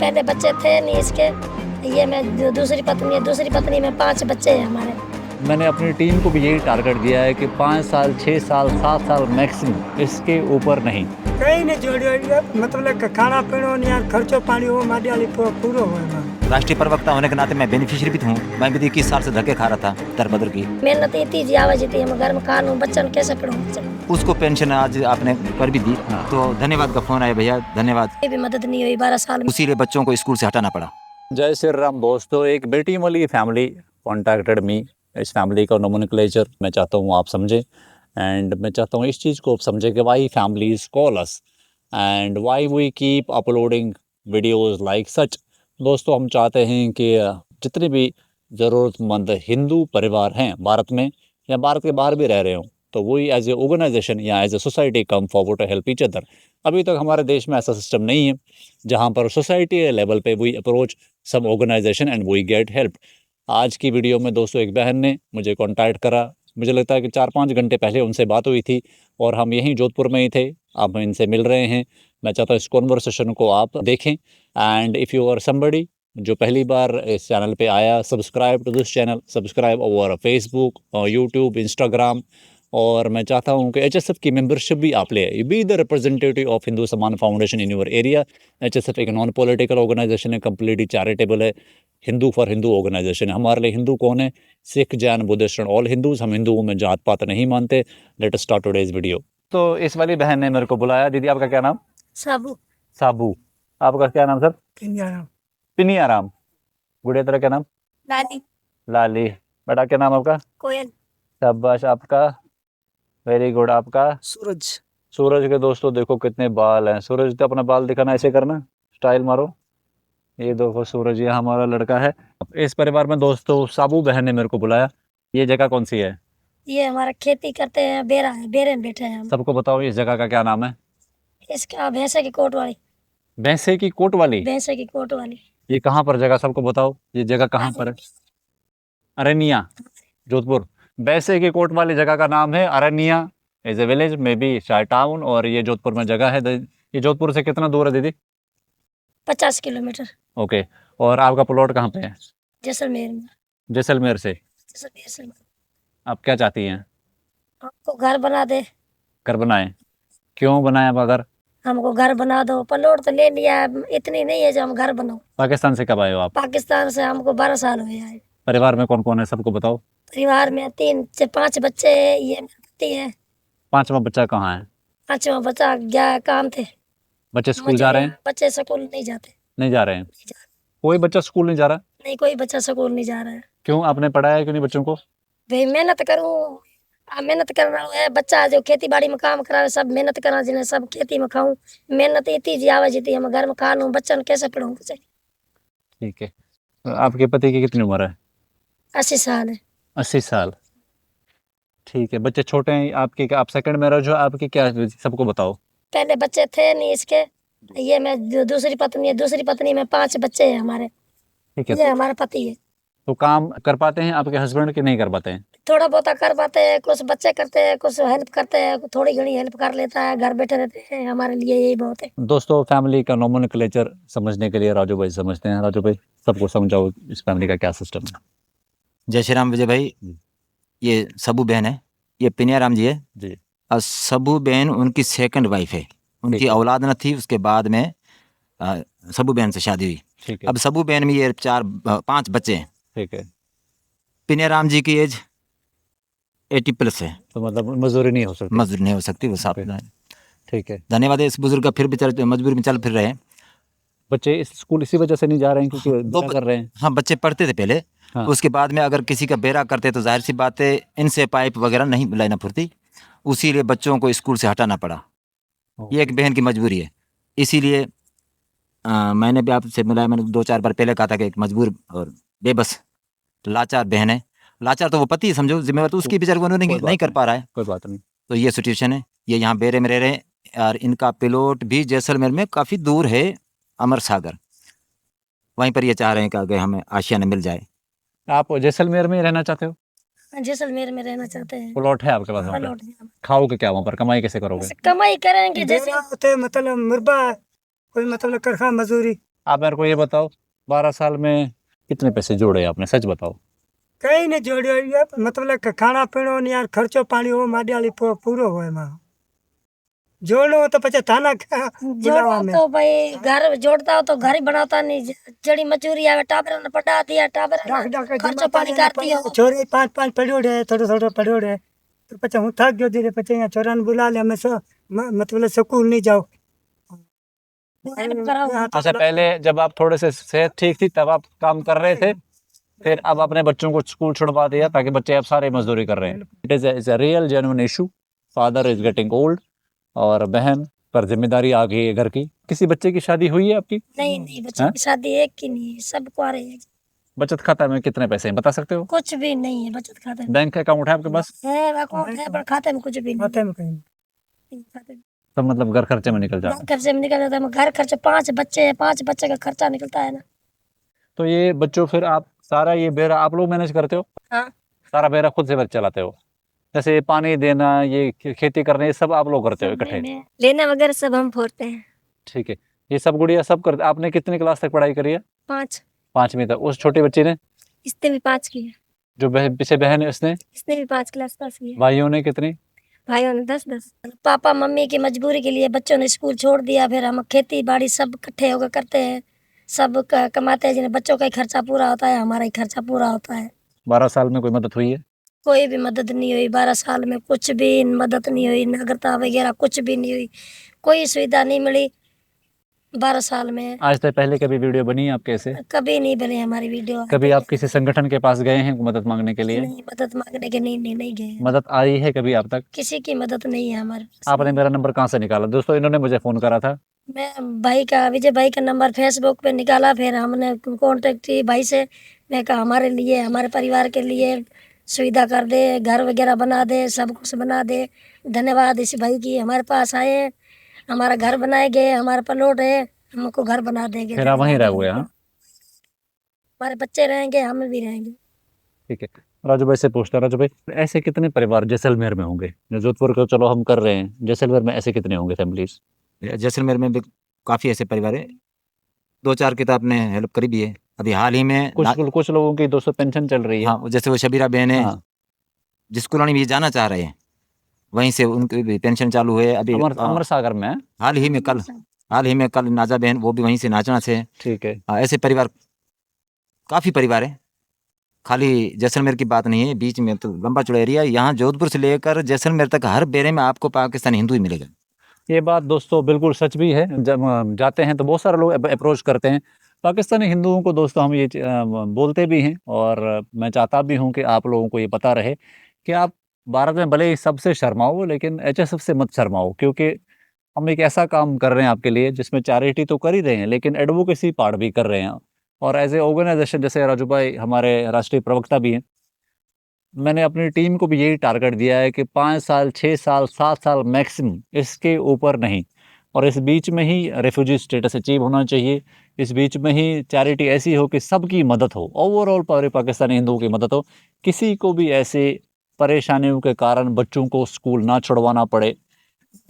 पहले बच्चे थे नहीं इसके, ये मैं दूसरी पत्नी में 5 बच्चे हैं हमारे। मैंने अपनी टीम को भी यही टारगेट दिया है कि 5 साल, 6 साल, 7 साल मैक्सिमम, इसके ऊपर नहीं। कहीं नहीं जोड़ियो, मतलब कि खाना पीनो नहीं यार, खर्चो पानी वो माड़ी वाली पूरा होगा। राष्ट्रीय प्रवक्ता होने के नाते मैं बेनिफिशियरी भी हूँ। मैं भी 21 साल से धक्के खा रहा था दरबदर की। मेहनत इतनी जी आवाज थी, हम घर में खानू बच्चन कैसे पढ़ाऊं। उसको पेंशन आज आपने कर भी दी, तो धन्यवाद का फोन आया भैया, धन्यवाद। ये भी मदद नहीं हुई 12 साल में। उसीलिए बच्चों को स्कूल से हटाना पड़ा। जय श्री राम दोस्तों, एक बेटी वाली फैमिली कॉन्टैक्टेड मी। इस फैमिली का नोमेनक्लेचर मैं चाहता हूँ आप समझें, एंड मैं चाहता हूँ इस चीज़ को आप समझें कि why families call us and why we keep uploading videos like such. दोस्तों, हम चाहते हैं कि जितने भी ज़रूरतमंद हिंदू परिवार हैं भारत में या भारत के बाहर भी रह रहे हों, तो वही एज ए ऑर्गेनाइजेशन या as a society come forward to help each other. अभी तक हमारे देश में ऐसा सिस्टम नहीं है जहाँ पर सोसाइटी लेवल पे we approach some organization and we get help. आज की वीडियो में दोस्तों एक बहन ने मुझे कांटेक्ट करा। मुझे लगता है कि 4-5 घंटे पहले उनसे बात हुई थी और हम यहीं जोधपुर में ही थे। अब इनसे मिल रहे हैं। मैं चाहता हूँ इस कॉन्वर्सेशन को आप देखें, and if you are somebody जो पहली बार इस चैनल पे आया, subscribe to this channel, subscribe over Facebook और यूट्यूब, इंस्टाग्राम। और मैं चाहता हूँ कि HSF की मेंबरशिप भी आप ले, you be the representative of Hindu Samman Foundation in your area. HSF एक नॉन पॉलिटिकल ऑर्गेनाइजेशन है, कम्प्लीटली चैरिटेबल है, हिंदू फॉर हिंदू ऑर्गेनाइजेशन है। हमारे लिए हिंदू कौन है? Sikh, Jain, Buddhist and all Hindus. हम हिंदुओं में जात पात नहीं मानते। Let us start today's video. तो इस वाली बहन ने मेरे को बुलाया। दीदी, आपका क्या नाम? साबू। साबू। आपका क्या नाम सर? पिनियाराम। गुड़िया, तेरा क्या नाम? लाली। लाली। बेटा, क्या नाम आपका? कोयल। शाबाश। आपका? Very good. आपका? सूरज। सूरज के दोस्तों देखो कितने बाल हैं। सूरज, तो अपना बाल दिखाना, ऐसे करना, स्टाइल मारो। ये देखो सूरज, ये हमारा लड़का है। इस परिवार में दोस्तों साबू बहन ने मेरे को बुलाया। ये जगह कौन सी है? ये हमारा खेती करते हैं, बेरा है, बेरे में बैठे हैं हम। सबको बताओ इस जगह का क्या नाम है? इसका भैंसे की कोट वाली। भैंसे की कोट वाली। भैंसे की कोट वाली। ये कहाँ पर जगह, सबको बताओ ये जगह कहाँ पर है? अरनिया, जोधपुर। भैंसे की कोट वाली जगह का नाम है Arnia. Is a village, may be शायद टाउन, और ये जोधपुर में जगह है। ये जोधपुर से कितना दूर है दीदी? 50 किलोमीटर। ओके। और आपका प्लॉट कहाँ पे है? जैसलमेर में। जैसलमेर से। जैसलमेर से। आप क्या चाहती हैं? हमको घर बना दे। घर बनाए? क्यों बनाए आप घर? हमको घर बना दो। प्लॉट तो ले लिया है, इतनी नहीं है जो हम घर बनाओ। पाकिस्तान से कब आए हो आप? पाकिस्तान से हमको 12 साल हुए हैं। परिवार में कौन कौन है, सबको बताओ। परिवार में 3 से 5 बच्चे हैं। ये मेरी पति है। 5वां बच्चा कहाँ है? 5वां बच्चा गया काम थे। बच्चे स्कूल जा रहे हैं? बच्चे स्कूल नहीं जाते। नहीं जा रहे हैं? नहीं जा- कोई बच्चा स्कूल नहीं जा रहा? नहीं, कोई बच्चा स्कूल नहीं जा रहा है। क्यों? आपने पढ़ाया क्यों नहीं बच्चों को? भाई मेहनत करूँ, मेहनत कर रहा है। बच्चा जो खेती बाड़ी में काम करा, सब मेहनत करा, जिन्हें सब खेती में खाऊं। मेहनत इतनी जी आवाज थी, हम घर में खानू बच्चन कैसे पढ़ाऊं। ठीक है। तो आपके पति की कितनी उम्र है? 80 साल है। 80 साल। ठीक है। बच्चे छोटे हैं आपके? आप सेकंड मैरिज हो आपकी? क्या, सबको बताओ। पहले बच्चे थे नहीं इसके, ये मैं दूसरी पत्नी में 5 बच्चे हैं हमारे। ठीक है। ये हमारा पति है। तो काम कर पाते हैं आपके हस्बैंड कि नहीं कर पाते हैं? थोड़ा बहुत कर पाते हैं, कुछ बच्चे करते हैं, कुछ हेल्प करते हैं, थोड़ी घनी हेल्प कर लेता है। घर बैठे रहते हैं, हमारे लिए यही बहुत है। दोस्तों, फैमिली का नोमेनक्लेचर समझने के लिए राजू भाई समझते हैं। राजू भाई, सबको समझाओ इस फैमिली का क्या सिस्टम है। जय श्री राम विजय भाई। ये सबू बहन है, ये पिनियाराम जी है जी। और सबू बहन उनकी सेकंड वाइफ है। उनकी औलाद न थी, उसके बाद में सबू बहन से शादी हुई। ठीक है। अब सबू बहन में ये 4-5 बच्चे हैं। ठीक है। पिनियाराम जी की एज 80+ है। तो मतलब मजदूरी नहीं हो सकती? मजदूरी नहीं हो सकती, वो साफ। ठीक है। धन्यवाद है इस बुजुर्ग का, फिर भी मजबूरी में चल फिर रहे हैं। बच्चे इस स्कूल इसी वजह से नहीं जा रहे हैं क्योंकि दो कर रहे हैं? हाँ, बच्चे पढ़ते थे पहले। हाँ। उसके बाद में अगर किसी का बेरा करते तो जाहिर सी बात है इनसे पाइप वगैरह नहीं लाना पड़ती, उसीलिए बच्चों को स्कूल से हटाना पड़ा। ये एक बहन की मजबूरी है। इसीलिए मैंने भी आपसे मिला, मैंने 2-4 बार पहले कहा था कि एक मजबूर और बेबस लाचार बहन है। लाचार तो वो पति है, समझो, जिम्मेवार तो उसकी बेचारे को नहीं कर पा रहा है। कोई बात नहीं। तो ये सिचुएशन है। ये यहाँ बेरे में रह रहे हैं और इनका प्लॉट भी जैसलमेर में काफ़ी दूर है, अमर सागर। वहीं पर ये चाह रहे हैं कि अगर हमें आशियाना मिल जाए। आप जैसलमेर में रहना चाहते हो? जैसलमेर में रहना चाहते हैं। प्लॉट है आपके पास? वहाँ पे प्लॉट है। खाओगे क्या वहाँ पर? कमाई कैसे करोगे? कमाई करेंगे जैसे होते मतलब मुरबा कोई मतलब करखा मजदूरी। आप मेरे को ये बताओ, 12 साल में कितने पैसे जोड़े आपने, सच बताओ। કઈ નહીં જોડ્યો યાર મતલબ કે ખાણા પીણો ને યાર ખર્ચો પાણી હો માડિયાળી પૂરો હોય એમાં જોડો તો પછી થાના जोड़ो तो भाई घर जोड़ता हो तो घर ही बनाता नहीं, जड़ी मजूरी आवे टाबर ने पटा दिया, टाबर खर्चो पानी करती हो। छोरे 5 પડ્યો રહે થોડો થોડો પડ્યો રહે તો પછી હું થાક ગયો ધીરે પછી અહીંયા છોરાને બોલા લે અમે મતલબ સ્કૂલ નહીં જાઓ। अच्छा, पहले जब आप थोड़े से सेहत ठीक थी तब आप काम कर रहे थे, फिर अब अपने बच्चों को स्कूल छुड़वा दिया ताकि बच्चे अब सारे मजदूरी कर रहे हैं। It is a real genuine issue. Father is getting old और बहन पर जिम्मेदारी आ गई है घर की। किसी बच्चे की शादी हुई है आपकी? नहीं नहीं, बच्चों की शादी एक की नहीं है, सब कुआरे हैं। बचत खाता में कितने पैसे हैं बता सकते हो? कुछ भी नहीं है बचत खाते में। बैंक अकाउंट है आपके पास? है अकाउंट है पर खाते में कुछ भी नहीं ખાતે में कहीं है। खाते में सब मतलब घर खर्चे में निकल जाता है। घर खर्चे में निकल जाता है। घर खर्चे 5 बच्चे हैं, 5 बच्चे का खर्चा निकलता है ना। तो ये बच्चों फिर आप सारा ये बेरा आप लोग मैनेज करते हो? हाँ। सारा बेरा खुद से चलाते हो? जैसे पानी देना, ये खेती करना, ये सब आप लोग करते हो इकट्ठे? लेना वगैरह सब हम फोड़ते हैं। ठीक है, ये सब गुड़िया सब करते। आपने कितनी क्लास तक पढ़ाई करी है? 5। 5वीं तक। उस छोटी बच्ची ने इसने भी 5 की है। जो पीछे बहन है उसने? इसने भी 5 क्लास पास की है। भाइयों ने कितनी? भाइयों ने 10-10। पापा मम्मी की मजबूरी के लिए बच्चों ने स्कूल छोड़ दिया, फिर हम खेती बाड़ी सब इकट्ठे होकर करते हैं, सब कमाते हैं। जिन्हें बच्चों का ही खर्चा पूरा होता है, हमारा ही खर्चा पूरा होता है। 12 साल में कोई मदद हुई है? कोई भी मदद नहीं हुई 12 साल में, कुछ भी मदद नहीं हुई, नागरिकता वगैरह कुछ भी नहीं हुई, कोई सुविधा नहीं मिली 12 साल में। आज तक पहले कभी वीडियो बनी है आपके ऐसे? कभी नहीं बनी हमारी वीडियो। कभी आप किसी संगठन के पास गए हैं मदद मांगने के लिए? नहीं, मदद मांगने के नहीं गए। मदद आई है कभी आप तक? किसी की मदद नहीं है हमारे पास। आपने मेरा नंबर कहाँ से निकाला? दोस्तों, इन्होंने मुझे फोन करा था। मैं भाई का, विजय भाई का नंबर फेसबुक पे निकाला, फिर हमने कांटेक्ट की भाई से। मैं कहा हमारे लिए, हमारे परिवार के लिए सुविधा कर दे, घर वगैरह बना दे, सब कुछ बना दे। धन्यवाद इस भाई की, हमारे पास आए, हमारा घर बनाए गए, हमारे प्लॉट है, हमको घर बना देंगे। फिर आप वहीं रह हुए? हाँ, हमारे बच्चे रहेंगे, हम भी रहेंगे। ठीक है। राजू भाई से पूछता, राजू भाई ऐसे कितने परिवार जैसलमेर में होंगे? जोधपुर को चलो हम कर रहे हैं, जैसलमेर में ऐसे कितने होंगे फैमिलीज? जैसलमेर में भी काफ़ी ऐसे परिवार है, 2-4 की तो आपने हेल्प करी भी है। अभी हाल ही में कुछ लोगों की 200 पेंशन चल रही है। हाँ, जैसे वो शबीरा बहन है, हाँ। जिस कॉलोनी में ये जाना चाह रहे हैं वहीं से उनकी भी पेंशन चालू है अभी। अमर सागर में है? हाल ही में कल नाजा बहन वो भी वहीं से नाचना से है। ठीक है। ऐसे परिवार काफ़ी परिवार है, खाली जैसलमेर की बात नहीं है, बीच में तो लंबा चौड़ा एरिया। यहाँ जोधपुर से लेकर जैसलमेर तक हर बेरे में आपको पाकिस्तानी हिंदू ही मिलेगा। ये बात दोस्तों बिल्कुल सच भी है। जब जाते हैं तो बहुत सारे लोग अप्रोच करते हैं पाकिस्तानी हिंदुओं को। दोस्तों, हम ये बोलते भी हैं और मैं चाहता भी हूं कि आप लोगों को ये पता रहे कि आप भारत में भले ही सबसे शर्माओ, लेकिन एचएसएफ से मत शर्माओ, क्योंकि हम एक ऐसा काम कर रहे हैं आपके लिए जिसमें चैरिटी तो कर ही रहे हैं, लेकिन एडवोकेसी पार्ट भी कर रहे हैं। और एज ए ऑर्गेनाइजेशन, जैसे राजू भाई हमारे राष्ट्रीय प्रवक्ता भी हैं, मैंने अपनी टीम को भी यही टारगेट दिया है कि 5 साल, 6 साल, 7 साल मैक्सिमम, इसके ऊपर नहीं। और इस बीच में ही रेफ्यूजी स्टेटस अचीव होना चाहिए, इस बीच में ही चैरिटी ऐसी हो कि सबकी मदद हो, ओवरऑल पूरे पाकिस्तानी हिंदुओं की मदद हो। किसी को भी ऐसे परेशानियों के कारण बच्चों को स्कूल ना छुड़वाना पड़े,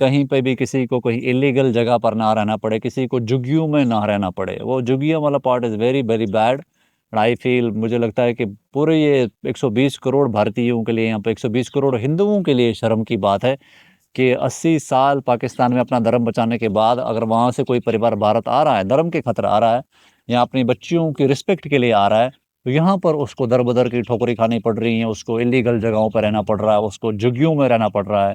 कहीं पे भी किसी को कहीं इलीगल जगह पर ना रहना पड़े, किसी को झुग्गियों में ना रहना पड़े। वो झुग्गियों वाला part is very very bad. I feel, मुझे लगता है कि पूरे ये 120 करोड़ भारतीयों के लिए, यहाँ पे 120 करोड़ हिंदुओं के लिए शर्म की बात है कि 80 साल पाकिस्तान में अपना धर्म बचाने के बाद अगर वहाँ से कोई परिवार भारत आ रहा है, धर्म के खतरा आ रहा है या अपनी बच्चियों की रिस्पेक्ट के लिए आ रहा है, तो यहाँ पर उसको दर बदर की ठोकरी खानी पड़ रही है, उसको इलीगल जगहों पर रहना पड़ रहा है, उसको झुग्गियों में रहना पड़ रहा है।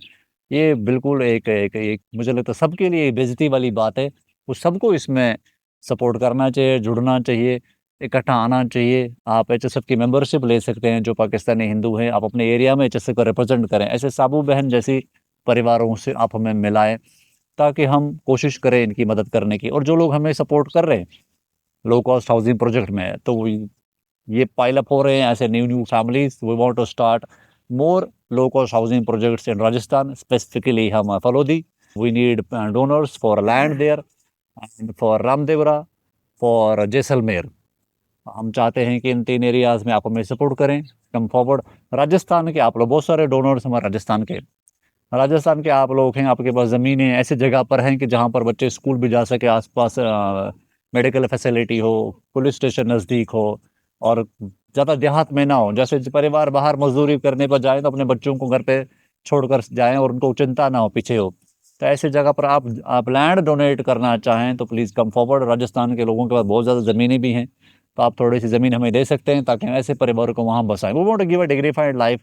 ये बिल्कुल एक मुझे लगता है सबके लिए बेइज्जती वाली बात है। वो सबको इसमें सपोर्ट करना चाहिए, जुड़ना चाहिए, इकट्ठा आना चाहिए। आप एचएसएफ की मेंबरशिप ले सकते हैं जो पाकिस्तानी हिंदू हैं, आप अपने एरिया में एचएसएफ को रिप्रेजेंट करें। ऐसे साबू बहन जैसी परिवारों से आप हमें मिलाएं ताकि हम कोशिश करें इनकी मदद करने की। और जो लोग हमें सपोर्ट कर रहे हैं लो कॉस्ट हाउसिंग प्रोजेक्ट में, तो ये पाइल अप हो रहे हैं ऐसे new families. We want to start more low-cost housing projects in Rajasthan, specifically हम Phalodi. We need donors for land there and for Ramdevra, for Jaisalmer. हम चाहते हैं कि इन 3 एरियाज़ में आप हमें सपोर्ट करें, कम फॉरवर्ड। राजस्थान के आप लोग, बहुत सारे डोनर्स हमारे राजस्थान के आप लोग हैं, आपके पास ज़मीनें ऐसी जगह पर हैं कि जहाँ पर बच्चे स्कूल भी जा सके, आसपास मेडिकल फैसिलिटी हो, पुलिस स्टेशन नज़दीक हो और ज़्यादा देहात में ना हो। जैसे परिवार बाहर मजदूरी करने पर जाए तो अपने बच्चों को घर पे छोड़कर जाएं और उनको चिंता ना हो पीछे हो। तो ऐसी जगह पर आप लैंड डोनेट करना चाहें तो प्लीज़ कम फॉरवर्ड। राजस्थान के लोगों के पास बहुत ज़्यादा ज़मीनें भी हैं, तो आप थोड़ी सी ज़मीन हमें दे सकते हैं ताकि हम ऐसे परिवारों को वहाँ बसाएं। We want to give a dignified life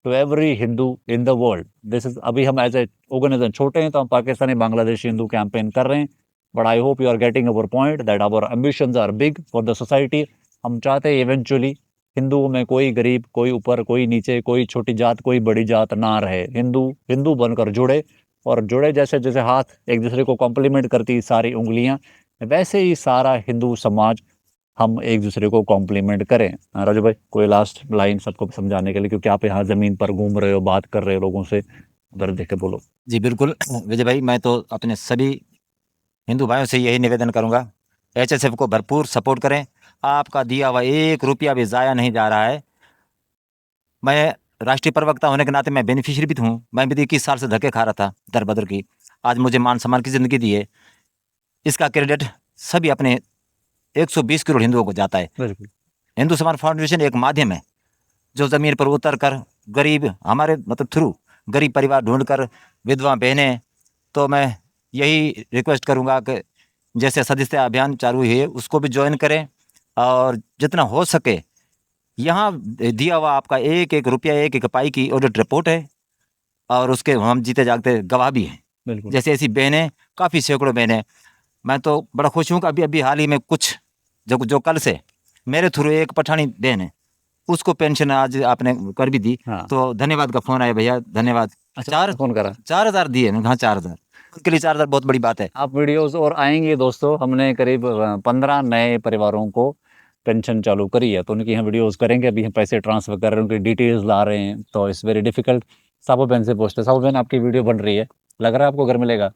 to every Hindu in the world. This is अभी हम एज ए ऑर्गेनाइजेशन छोटे हैं, तो हम पाकिस्तानी बांग्लादेशी हिंदू कैंपेन कर रहे हैं, but I hope you are getting our point that our ambitions are big for the society. हम चाहते हैं इवेंचुअली हिंदुओं में कोई गरीब, कोई ऊपर, कोई नीचे, कोई छोटी जात, कोई बड़ी जात ना रहे। हिंदू हिंदू बनकर जुड़े, और जुड़े जैसे जैसे हाथ एक दूसरे को कॉम्प्लीमेंट करती सारी उंगलियां, वैसे ही सारा हिंदू समाज हम एक दूसरे को कॉम्प्लीमेंट करें। राजू भाई, कोई लास्ट लाइन सबको समझाने के लिए, क्योंकि आप यहाँ ज़मीन पर घूम रहे हो, बात कर रहे हो लोगों से, उधर देख के बोलो। जी बिल्कुल विजय भाई, मैं तो अपने सभी हिंदू भाइयों से यही निवेदन करूंगा, HSF को भरपूर सपोर्ट करें। आपका दिया हुआ 1 रुपया भी ज़ाया नहीं जा रहा है। मैं राष्ट्रीय प्रवक्ता होने के नाते मैं बेनिफिशियरी भी हूँ। मैं भी 21 साल से धक्के खा रहा था दर बदर की, आज मुझे मान सम्मान की ज़िंदगी दी है। इसका क्रेडिट सभी अपने 120 करोड़ हिंदुओं को जाता है। बिल्कुल। हिंदू समाज फाउंडेशन एक माध्यम है जो ज़मीन पर उतर कर गरीब, हमारे मतलब थ्रू गरीब परिवार ढूंढकर, विधवा बहनें, तो मैं यही रिक्वेस्ट करूंगा कि जैसे सदस्यता अभियान चालू है उसको भी ज्वाइन करें, और जितना हो सके यहाँ दिया हुआ आपका 1-1 रुपया, 1-1 पाई की ऑडिट रिपोर्ट है, और उसके हम जीते जागते गवाह भी हैं। बिल्कुल। जैसे ऐसी बहनें काफ़ी सैकड़ों बहनें। मैं तो बड़ा खुश हूँ कि अभी अभी हाल ही में कुछ जो कल से मेरे थ्रू एक पठानी बहन है, उसको पेंशन आज आपने कर भी दी। हाँ। तो धन्यवाद का फोन आया भैया, धन्यवाद। अच्छा, फोन करा। 4,000 दिए। हाँ 4,000, उनके लिए 4,000 बहुत बड़ी बात है। आप वीडियोस और आएंगे दोस्तों, हमने करीब 15 नए परिवारों को पेंशन चालू करी है, तो उनकी हम वीडियोस करेंगे। अभी हम पैसे ट्रांसफ़र कर रहे हैं, उनकी डिटेल्स ला रहे हैं, तो इट्स वेरी डिफिकल्ट। साबो बहन से पूछते, साबो बहन आपकी वीडियो बन रही है, लग रहा है आपको घर मिलेगा?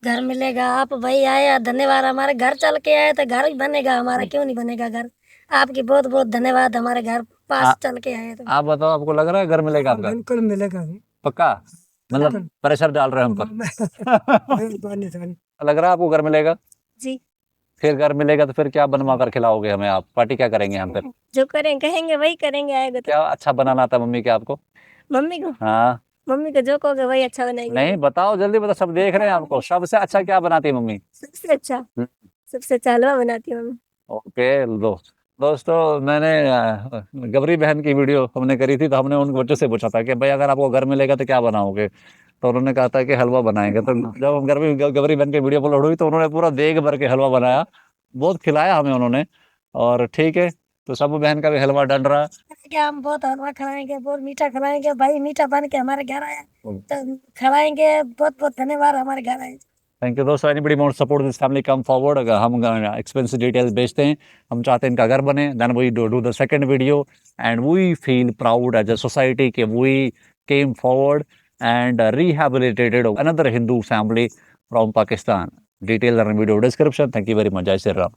घर मिलेगा। आप भाई आया, धन्यवाद। हमारे घर चल के आए तो घर ही बनेगा हमारा, क्यों नहीं बनेगा घर? आपकी बहुत बहुत धन्यवाद, हमारे घर पास चल के आए तो। आप बताओ, आपको लग रहा है घर मिलेगा आपका? बिल्कुल मिलेगा। पक्का? मतलब प्रेशर डाल रहे हैं हम पर? मेहरबानी थारी। लग रहा है आपको घर मिलेगा? जी। फिर घर मिलेगा तो फिर क्या बनवा कर खिलाओगे हमें आप? पार्टी क्या करेंगे हम फिर? जो करें कहेंगे वही करेंगे, आएगा तो। क्या अच्छा बनाना आता मम्मी के आपको? मम्मी को? हाँ। मम्मी को जो कहोगे वही अच्छा बनाएंगे। नहीं बताओ, जल्दी बताओ, सब देख रहे हैं आपको। सबसे अच्छा क्या बनाती है मम्मी? सबसे अच्छा हलवा बनाती है मम्मी। ओके। दोस्तों, मैंने गबरी बहन की वीडियो हमने करी थी, तो हमने उन बच्चों से पूछा था कि भाई अगर आपको घर मिलेगा तो क्या बनाओगे, तो उन्होंने कहा था कि हलवा बनाएंगे। तो जब हम गबरी बहन की वीडियो अपलोड हुई तो उन्होंने पूरा देग भर के हलवा बनाया, बहुत खिलाया हमें उन्होंने। और ठीक है, तो सब बहन का भी हलवा डल रहा है। क्या हम बहुत हलवा खिलाएंगे, बहुत मीठा खिलाएंगे। भाई मीठा बन के हमारे घर आया तो खिलाएंगे। बहुत बहुत धन्यवाद हमारे घर आए। थैंक यू दोस्तों। Anybody want to support this family, come forward. अगर हम एक्सपेंसिव डिटेल्स बेचते हैं, हम चाहते हैं इनका घर बने, then we do the second video and we feel proud as a society कि we came forward and rehabilitated another Hindu family from Pakistan. Details are in video description. Thank you very much. Jai Shri Ram.